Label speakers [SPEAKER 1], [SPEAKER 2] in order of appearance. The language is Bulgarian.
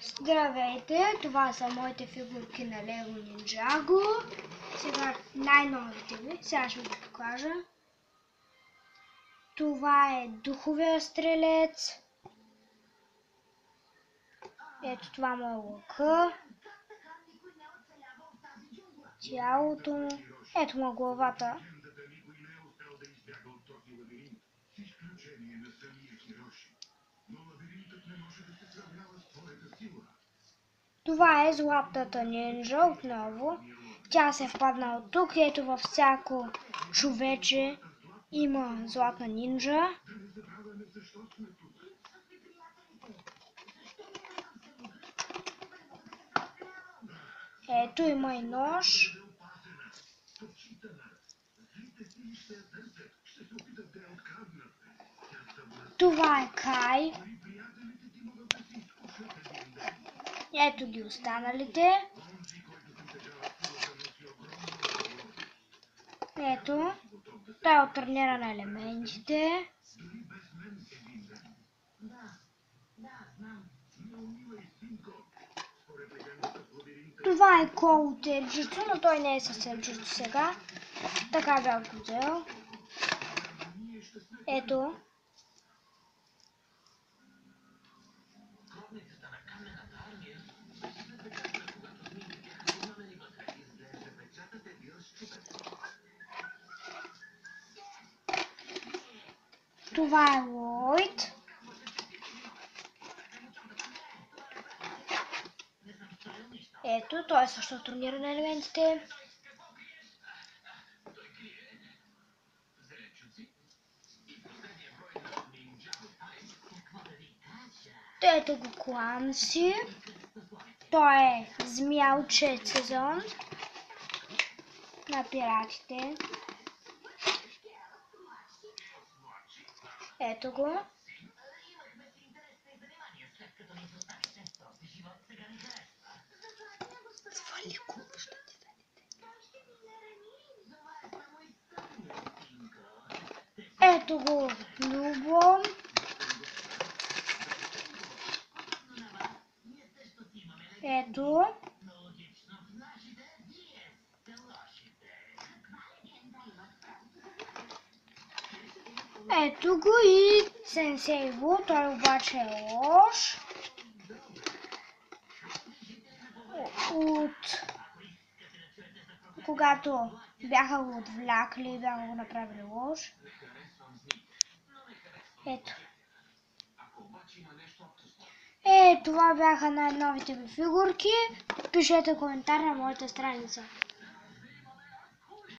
[SPEAKER 1] Здравейте, това са моите фигурки на Lego Ninjago. Сега най-новите ви, сега ще ви ги покажа. Това е духовия стрелец. Ето това му е лъка. Тялото му. Ето му главата. Това е златната нинджа отново. Тя се е впаднала от тук. Ето във всяко човече има златна нинджа. Ето има и нож. Това е Кай. Ето ги останалите. Ето. Той е отърнира на елементите. Това е Кол от Елджито, но той не е с Елджито сега. Така бях го взел. Ето. Това е Лойд. Ето, той също отърнира на елементите. Ето го Кланси. Той е змиялче сезон на пиратите. Ето го. Свали го, ще ти ето го Любо. Ето. Ето го и Сенсей Ву, той обаче е лош. Когато бяха го отвлякли и бяха го направили лош. Ето. Това бяха най-новите ми фигурки. Пишете коментар на моята страница.